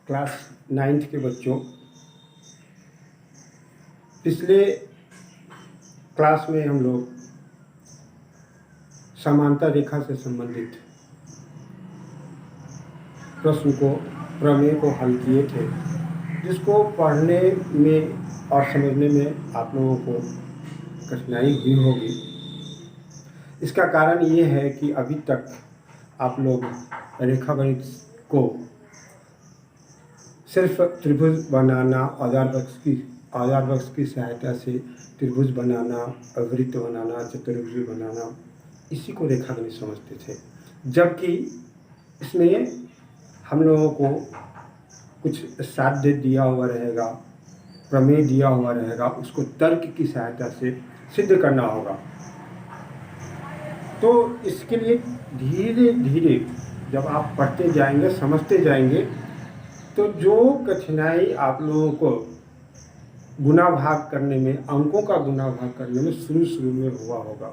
Class 9th के बच्चों, पिछले क्लास में हम लोग समांतर रेखा से संबंधित प्रश्न को, प्रमेय को हल किए थे, जिसको पढ़ने में और समझने में आप लोगों को कठिनाई हुई होगी। इसका कारण ये है कि अभी तक आप लोग रेखागणित को सिर्फ त्रिभुज बनाना, आधार बक्स की सहायता से त्रिभुज बनाना, वृत्त बनाना, चतुर्भुज बनाना, इसी को रेखागणित समझते थे। जबकि इसमें हम लोगों को कुछ साध्य दिया हुआ रहेगा, प्रमेय दिया हुआ रहेगा, उसको तर्क की सहायता से सिद्ध करना होगा। तो इसके लिए धीरे धीरे जब आप पढ़ते जाएंगे, समझते जाएंगे, तो जो कठिनाई आप लोगों को गुना भाग करने में, अंकों का गुना भाग करने में शुरू में हुआ होगा,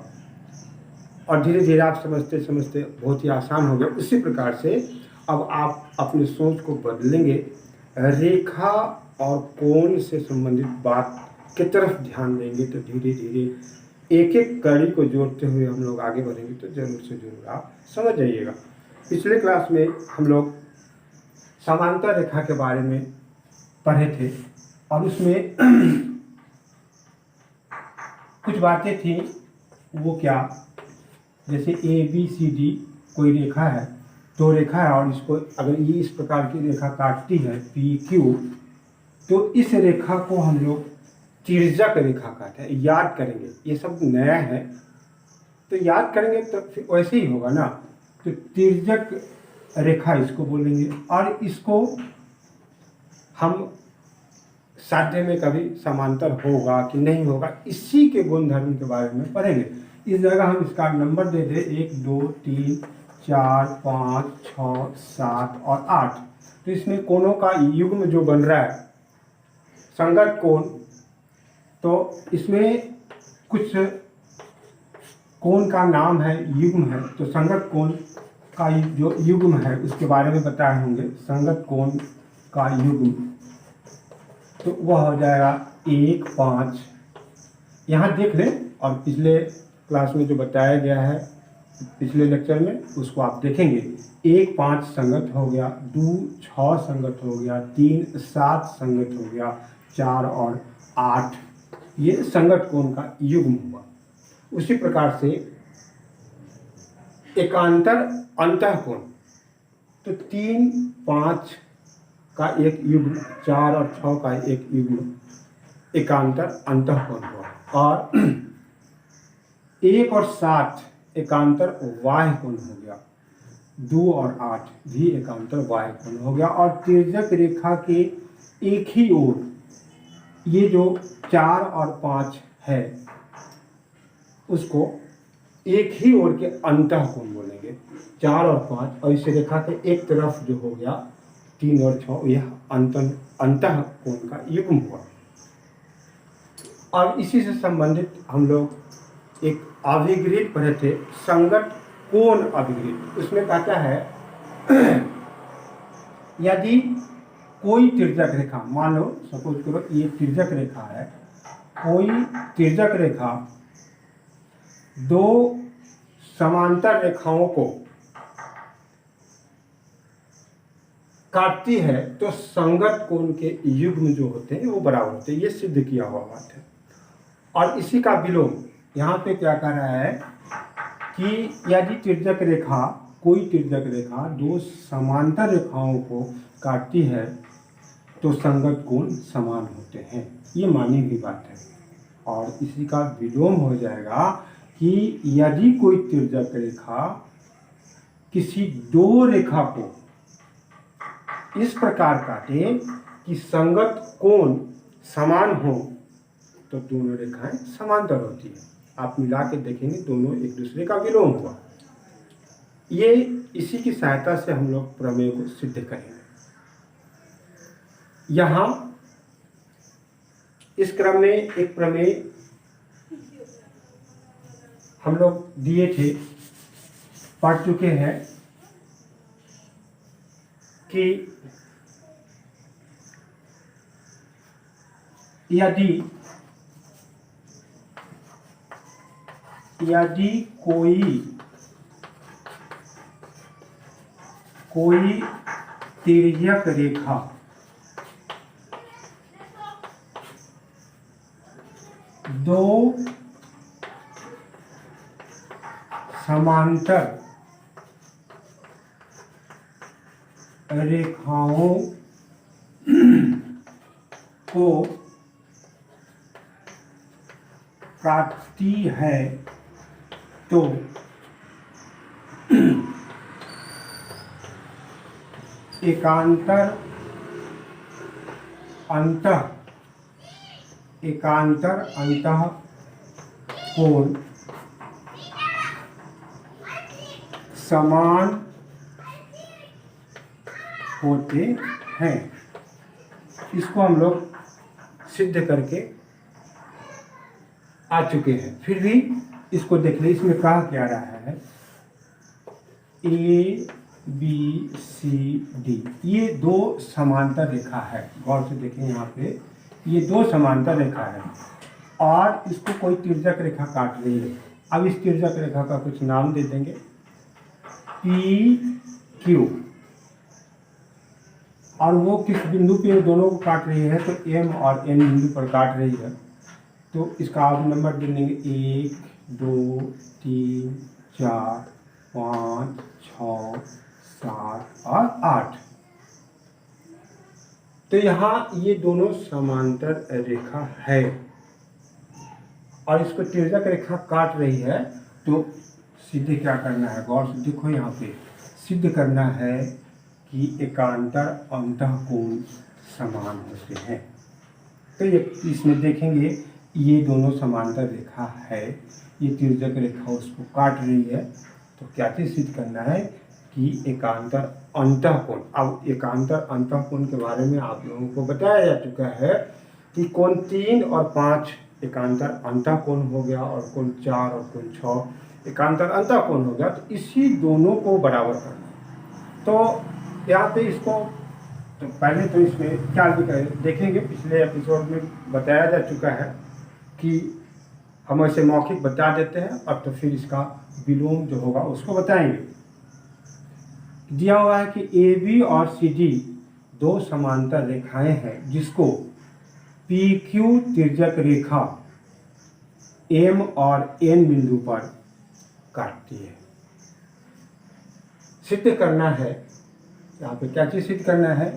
और धीरे धीरे आप समझते समझते बहुत ही आसान हो गया। उसी प्रकार से अब आप अपनी सोच को बदलेंगे, रेखा और कोण से संबंधित बात की तरफ ध्यान देंगे, तो धीरे धीरे एक एक कड़ी को जोड़ते हुए हम लोग आगे बढ़ेंगे, तो जरूर से जरूर आप समझ जाइएगा। पिछले क्लास में हम लोग समांतर रेखा के बारे में पढ़े थे, और उसमें कुछ बातें थी। वो क्या, जैसे ABCD कोई रेखा है, तो रेखा है, और इसको अगर ये इस प्रकार की रेखा काटती है PQ, तो इस रेखा को हम लोग तिर्यक रेखा कहते हैं। याद करेंगे, ये सब नया है तो याद करेंगे तो फिर वैसे ही होगा ना। तो तिर्यक रेखा इसको बोलेंगे, और इसको हम साध्य में कभी समांतर होगा कि नहीं होगा, इसी के गुणधर्म के बारे में पढ़ेंगे। इस जगह हम इसका नंबर दे दें 1 2 3 4 5 6 7 और 8। तो इसमें कोणों का युग्म जो बन रहा है, संगत कोण, तो इसमें कुछ कोण का नाम है, युग्म है। तो संगत कोण का जो युग्म है उसके बारे में बताए होंगे। संगत कोण का युग्म तो वह हो जाएगा 1 5। यहाँ देख लें, और पिछले क्लास में जो बताया गया है, पिछले लेक्चर में, उसको आप देखेंगे। 1 5 संगत हो गया, 2 6 संगत हो गया, 3 7 संगत हो गया, 4 और 8 ये संगत कोण का युग्म हुआ। उसी प्रकार से एकांतर अंतःकोण, तो 3 5 का एक युग्म, 4 और 6 का एक युग्म एकांतर अंतःकोण हुआ। और 1 और 7 एकांतर बाह्य कोण हो गया, 2 और 8 भी एकांतर बाह्य कोण हो गया। और तिर्यक रेखा के एक ही ओर ये जो 4 और 5 है, उसको एक ही ओर के अंतःकोण बोलेंगे, 4 और 5। और इस रेखा के एक तरफ जो हो गया 3 और 6, यह अंतःकोण का युग्म हुआ। और इसी से संबंधित हम लोग एक अभिगृहित पढ़े थे, संगत कोण अभिगृहित। उसमें कहता है यदि कोई तिर्यक रेखा, मान लो सपोज करो ये तिर्यक रेखा है, कोई तिर्यक रेखा दो समांतर रेखाओं को काटती है, तो संगत कोण के युग्म जो होते हैं वो बराबर होते हैं। ये सिद्ध किया हुआ बात है। और इसी का विलोम यहाँ पे क्या कह रहा है कि यदि तिर्यक रेखा, कोई तिर्यक रेखा दो समांतर रेखाओं को काटती है, तो संगत कोण समान होते हैं। ये मानी हुई बात है। और इसी का विलोम हो जाएगा कि यदि कोई तिर्यक रेखा किसी दो रेखा को इस प्रकार काटे कि संगत कोण समान हो, तो दोनों रेखाएं समांतर होती है। आप मिला के देखेंगे, दोनों एक दूसरे का विलोम हुआ। ये इसी की सहायता से हम लोग प्रमेय को सिद्ध करेंगे। यहाँ इस क्रम में एक प्रमेय हम लोग दिए थे, पढ़ चुके हैं कि यदि कोई तिर्यक रेखा दो समांतर रेखाओं को काटती है तो एकांतर अंतः कोण समान होते हैं। इसको हम लोग सिद्ध करके आ चुके हैं। फिर भी इसको देख ले, इसमें कहा क्या रहा है, ए बी सी डी, ये दो समांतर रेखा है। गौर से देखें यहाँ पे, ये दो समांतर रेखा है और इसको कोई तिर्यक रेखा काट रही है। अब इस तिर्यक रेखा का कुछ नाम दे देंगे, पी क्यू, और वो किस बिंदु पे दोनों को काट रही है, तो एम और एन बिंदु पर काट रही है। तो इसका आप नंबर दे देंगे 1 2 3 4 5 6 7 और 8। तो यहाँ ये दोनों समांतर रेखा है और इसको तिर्यक रेखा काट रही है। तो सीधे क्या करना है, गौर से देखो यहाँ पे, सिद्ध करना है कि एकांतर अंतःकोण समान होते हैं। तो ये इसमें देखेंगे ये दोनों समांतर रेखा है, ये तिर्यक रेखा उसको काट रही है। तो क्या चीज सिद्ध करना है कि एकांतर अंतःकोण। अब एकांतर अंतःकोण के बारे में आप लोगों को बताया जा चुका है कि कोण 3 और 5 एकांतर अंतःकोण हो गया और कोण 4 और कोण 6 एकांतर अंतःकोण हो गया। तो इसी दोनों को बराबर करना है। तो यहाँ पे इसको तो पहले तो इसमें क्या देखेंगे, पिछले एपिसोड में बताया जा चुका है कि हम ऐसे मौखिक बता देते हैं और तो फिर इसका विलोम जो होगा उसको बताएंगे। दिया हुआ है कि ए बी और सी डी दो समांतर रेखाएं हैं जिसको पी क्यू तिर्यक रेखा एम और एन बिंदु पर काटती है। सिद्ध करना है, यहाँ पे क्या चीज सिद्ध करना है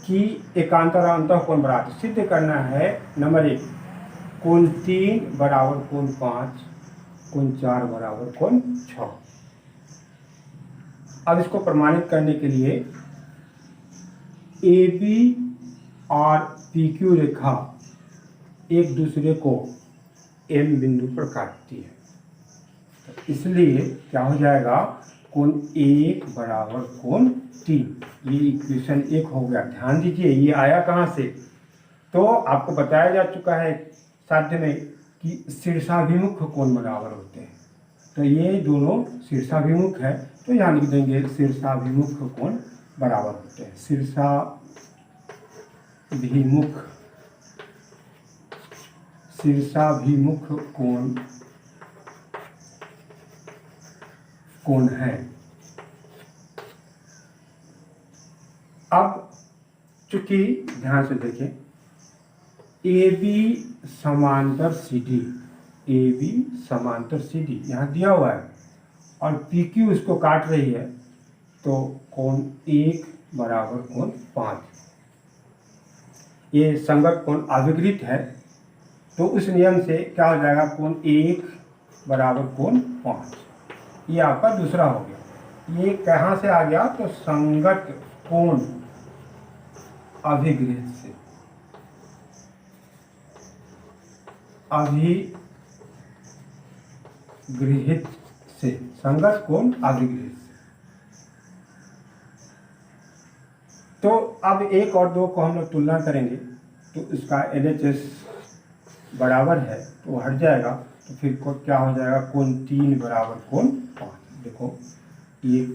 कि एकांतर अंतःकोण बराबर। सिद्ध करना है नंबर 1, कोण 3 बराबर कोण 5, कोण 4 बराबर कोण 6। अब इसको प्रमाणित करने के लिए ए बी और पी क्यू रेखा एक दूसरे को एम बिंदु पर काटती है। तो इसलिए क्या हो जाएगा, कोण 1 बराबर कोण 3। ये इक्वेशन 1 हो गया। ध्यान दीजिए ये आया कहाँ से, तो आपको बताया जा चुका है साध्य में कि शीर्षाभिमुख कोण बराबर होते हैं। तो ये दोनों शीर्षाभिमुख है, तो यहाँ लिख देंगे शीर्षाभिमुख कोण बराबर होते हैं। शीर्षाभिमुख कोण है। अब चूंकि ध्यान से देखें, ए बी समांतर सी डी, ए बी समांतर सी डी यहाँ दिया हुआ है और पी क्यू इसको काट रही है। तो कोण 1 बराबर कोण 5, ये संगत कोण अभिकृत है। तो उस नियम से क्या हो जाएगा, कोण 1 बराबर कोण 5, ये आपका दूसरा हो गया। ये कहाँ से आ गया, तो संगत कोण अभिगृहित से, संगत कोण अभिगृहित से। तो अब 1 और 2 को हम लोग तुलना करेंगे तो इसका LHS बराबर है तो हट जाएगा। तो फिर को क्या हो जाएगा, कोण 3 बराबर कोण 5। देखो ये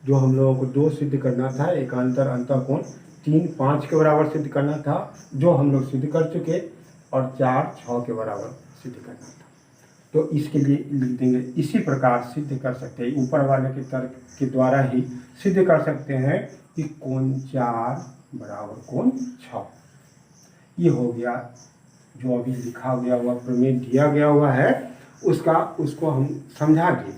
जो हम लोगों को 2 सिद्ध करना था, एकांतर अंतःकोण 3 5 के बराबर सिद्ध करना था, जो हम लोग सिद्ध कर चुके, और 4 6 के बराबर सिद्ध करना था। तो इसके लिए लिख देंगे, इसी प्रकार सिद्ध कर सकते हैं, ऊपर वाले के तर्क के द्वारा ही सिद्ध कर सकते हैं कि कोण 4 बराबर कोण 6। ये हो गया जो अभी लिखा गया हुआ प्रमेय दिया गया हुआ है, उसको हम समझा दिए।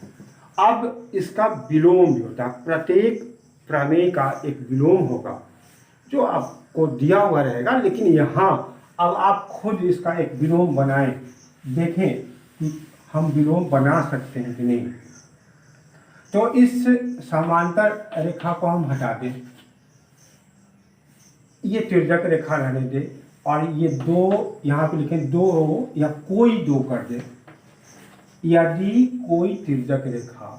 अब इसका विलोम भी होता है, प्रत्येक प्रमेय का एक विलोम होगा जो आपको दिया हुआ रहेगा, लेकिन यहाँ अब आप खुद इसका एक विलोम बनाएं, देखें कि हम विलोम बना सकते हैं कि नहीं। तो इस समांतर रेखा को हम हटा दें, ये तिर्यक रेखा रहने दें, और ये 2 यहाँ पे लिखें 2 या कोई 2 कर दे। यदि कोई तिर्यक रेखा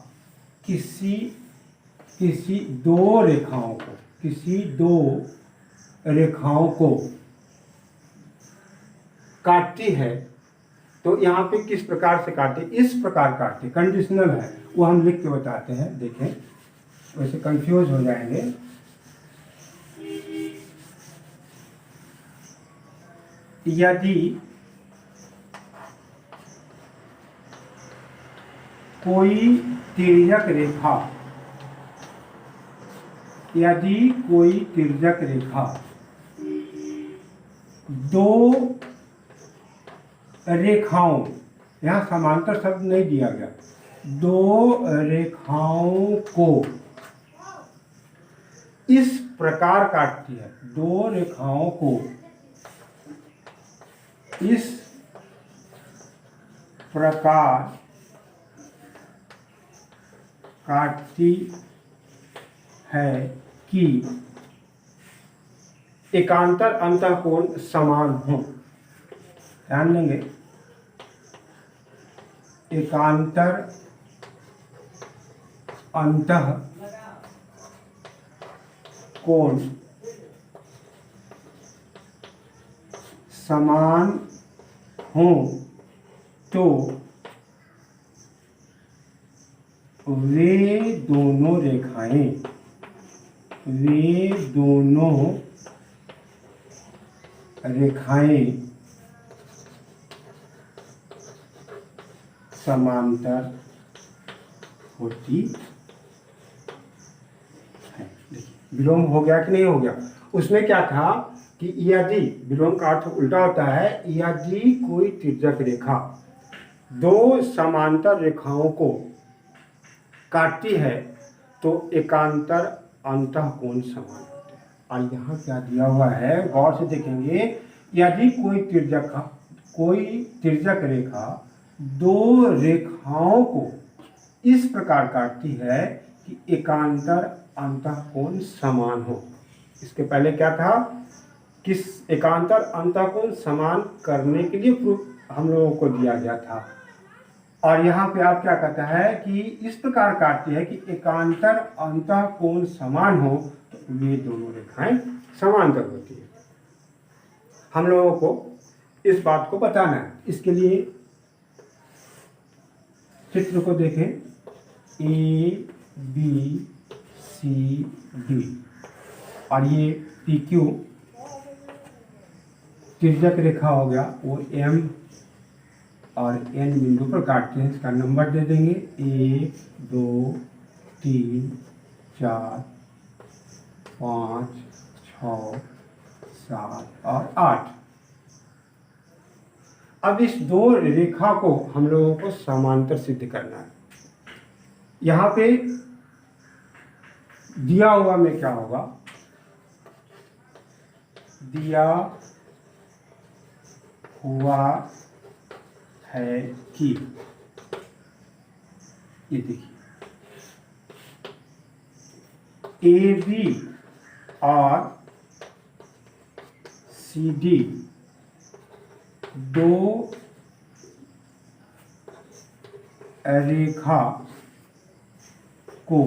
किसी 2 रेखाओं को काटती है, तो यहाँ पे किस प्रकार से काटे, इस प्रकार काटे, कंडीशनल है, वो हम लिख के बताते हैं। देखें, वैसे कंफ्यूज हो जाएंगे। यदि कोई तिर्यक रेखा 2 रेखाओं, यहाँ समांतर शब्द नहीं दिया गया, 2 रेखाओं को इस प्रकार काटती है, 2 रेखाओं को इस प्रकार काटती है कि एकांतर अंतःकोण समान हो। ध्यान देंगे, एकांतर अंतःकोण समान हो तो वे दोनों रेखाएं समांतर होती है। देखिए, विलोम हो गया कि नहीं हो गया। उसमें क्या था कि यदि, विलोम का अर्थ उल्टा होता है, यदि कोई तिर्यक रेखा 2 समांतर रेखाओं को काटती है तो एकांतर अंतःकोण समान होते हैं। और यहाँ क्या दिया हुआ है, गौर से देखेंगे, यदि कोई तिर्यक रेखा 2 रेखाओं को इस प्रकार काटती है कि एकांतर अंतःकोण समान हो। इसके पहले क्या था, किस एकांतर अंतःकोण समान करने के लिए प्रूफ हम लोगों को दिया गया था, और यहाँ पे आप क्या कहता है कि इस प्रकार काटती है कि एकांतर अंतःकोण समान हो तो ये दोनों रेखाएं समांतर होती है। हम लोगों को इस बात को बताना है। इसके लिए चित्र को देखें, A B C D, और ये PQ तिर्यक रेखा हो गया, वो M और N बिंदु पर काटते हैं। इसका नंबर दे देंगे 1 2 3 4 5 6 7 और 8। अब इस 2 रेखा को हम लोगों को समांतर सिद्ध करना है। यहाँ पे दिया हुआ में क्या होगा, दिया हुआ है कि, ये देखिए, AB और CD 2 रेखा को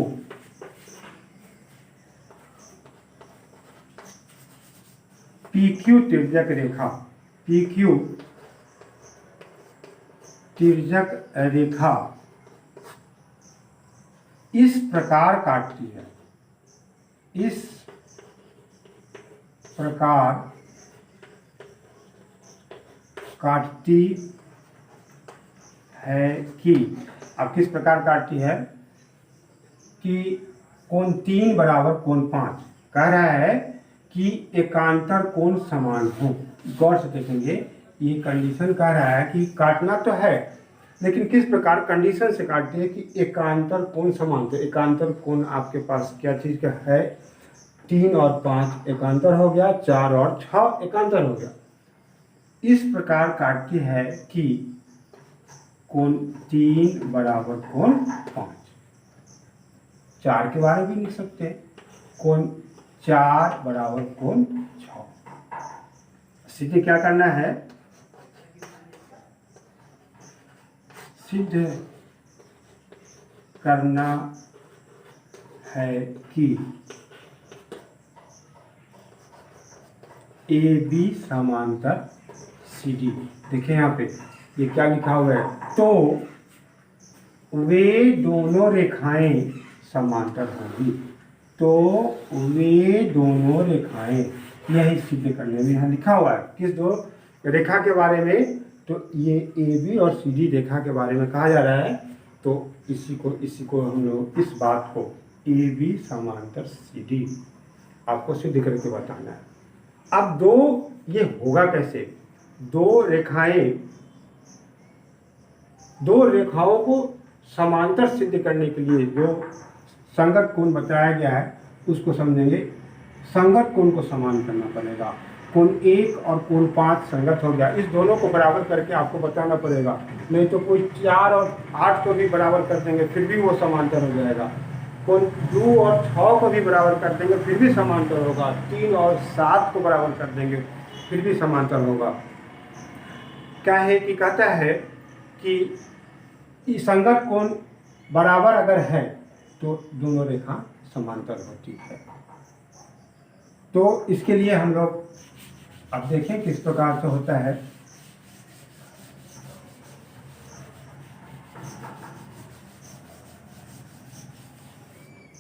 PQ तिर्यक रेखा इस प्रकार काटती है, इस प्रकार काटती है कि, अब किस प्रकार काटती है कि कोण 3 बराबर कोण 5, कह रहा है कि एकांतर कोण समान हो। गौर से देखेंगे, ये कंडीशन कह रहा है कि काटना तो है, लेकिन किस प्रकार कंडीशन से काटती है कि एकांतर कोण समान। तो एकांतर कोण आपके पास क्या चीज़ का है, 3 और 5 एकांतर हो गया, 4 और 6 एकांतर हो गया। इस प्रकार काटती है कि कोण 3 बराबर कोण 5। 4 के बारे में भी लिख सकते हैं, कोण 4 बराबर कोण 6। सीधे क्या करना है, सिद्ध करना है कि ए बी समांतर सी डी। देखिए यहाँ पे ये क्या लिखा हुआ है, तो वे दोनों रेखाएं समांतर होंगी। तो वे दोनों रेखाएं, यही सिद्ध करने में यहाँ लिखा हुआ है। किस दो रेखा के बारे में, तो ये ए बी और सी डी रेखा के बारे में कहा जा रहा है। तो इसी को हम लोग, इस बात को ए बी समांतर सी डी आपको सिद्ध करके बताना है। अब ये होगा कैसे, दो रेखाओं को समांतर सिद्ध करने के लिए जो संगत कोण बताया गया है उसको समझेंगे। संगत कोण को समान करना पड़ेगा। कोण 1 और कोण 5 संगत हो गया, इस दोनों को बराबर करके आपको बताना पड़ेगा, नहीं तो कोई 4 और 8 को भी बराबर कर देंगे फिर भी वो समांतर हो जाएगा। कोण 2 और 6 को भी बराबर कर देंगे फिर भी समांतर होगा। 3 और 7 को बराबर कर देंगे फिर भी समांतर होगा। क्या है कि कहता है कि संगत कोण बराबर अगर है तो दोनों रेखा समांतर होती है। तो इसके लिए हम लोग अब देखें किस प्रकार से होता है।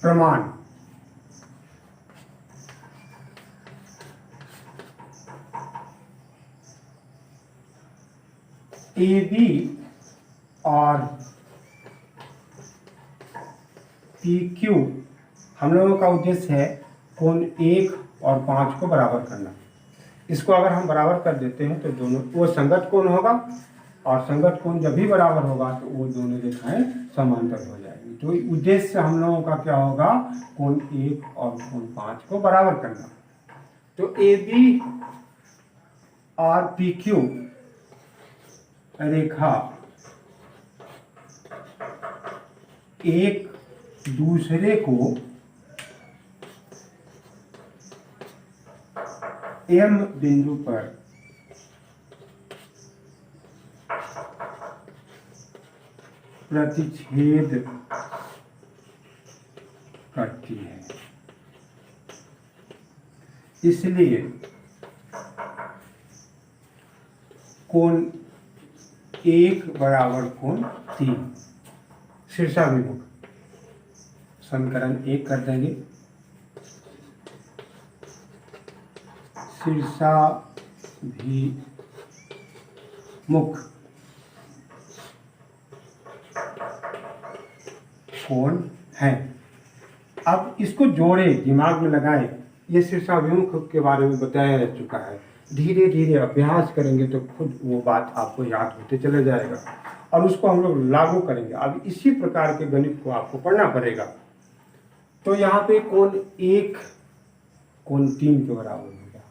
प्रमाण, ए बी और पी क्यू हम लोगों का उद्देश्य है कोण 1 और 5 को बराबर करना। इसको अगर हम बराबर कर देते हैं तो दोनों वो संगत कोण होगा, और संगत कोण जब भी बराबर होगा तो वो दोनों रेखाएं समांतर हो जाएगी। तो उद्देश्य हम लोगों का क्या होगा, कोण 1 और कोण 5 को बराबर करना। तो ए बी और पी क्यू रेखा एक दूसरे को एम बिंदु पर प्रतिच्छेद करती है। इसलिए कोण 1 बराबर कोण 3 शीर्षाभिमुख, समीकरण 1 कर देंगे। शीर्षाभिमुख कोण है। अब इसको जोड़े, दिमाग में लगाएं। ये शीर्षाभिमुख के बारे में बताया जा चुका है। धीरे धीरे अभ्यास करेंगे तो खुद वो बात आपको याद होते चले जाएगा और उसको हम लोग लागू करेंगे। अब इसी प्रकार के गणित को आपको पढ़ना पड़ेगा। तो यहाँ पे कोण 1 कोण 3 के बराबर हो गया।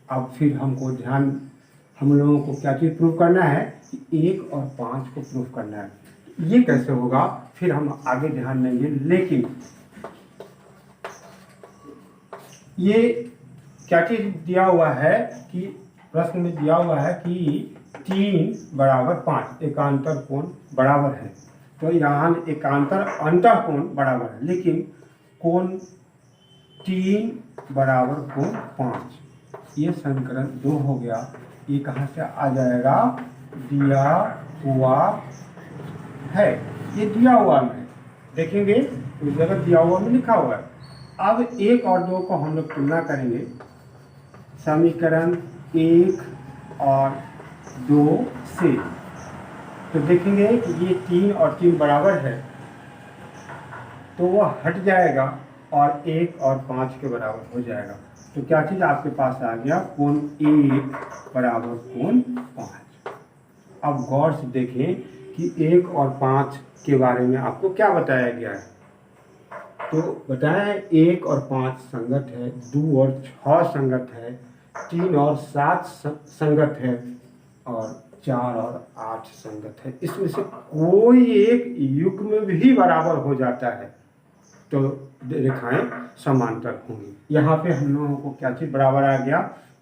अब फिर हम लोगों को क्या चीज़ प्रूव करना है कि 1 और 5 को प्रूव करना है। ये कैसे होगा फिर हम आगे ध्यान देंगे। लेकिन ये क्या चीज़ दिया हुआ है कि प्रश्न में दिया हुआ है कि 3 बराबर 5 एकांतर कोण बराबर है। तो यहाँ एकांतर अंतर कोण बराबर है, लेकिन कोण 3 बराबर कोण 5, ये समीकरण 2 हो गया। ये कहाँ से आ जाएगा, दिया हुआ है। ये दिया हुआ में देखेंगे उस जगह दिया हुआ में लिखा हुआ है। अब 1 और 2 को हम लोग तुलना करेंगे समीकरण 1 और 2 से, तो देखेंगे कि ये 3 और 3 बराबर है तो वह हट जाएगा और 1 और 5 के बराबर हो जाएगा। तो क्या चीज़ आपके पास आ गया, कोण 1 बराबर कोण 5। अब गौर से देखें कि 1 और 5 के बारे में आपको क्या बताया गया है। तो बताया है 1 और 5 संगत है, 2 और 6 संगत है, 3 और 7 संगत है और 4 और 8 संगत है। इसमें से कोई एक युग्म भी बराबर हो जाता है तो रेखाएं समांतर होंगी। यहाँ पे हम लोगों को क्या चीज़ बराबर आ गया,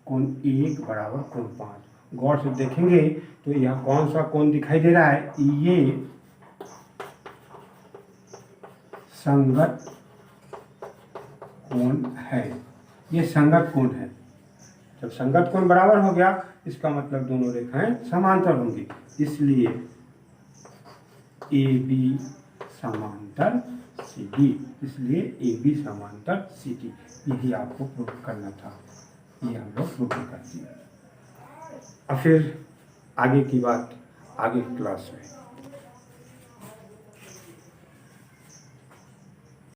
कोण 1 बराबर कोण 5। गौर से देखेंगे तो यह कौन सा कोण दिखाई दे रहा है, ये संगत कोण है, ये संगत कोण है। जब संगत कोण बराबर हो गया इसका मतलब दोनों रेखाएं समांतर होंगी, इसलिए ए बी समांतर सी डी, इसलिए ए बी समांतर सी डी। यही आपको प्रूव करना था, ये हम लोग प्रूव कर दिए। अब फिर आगे की बात आगे क्लास में।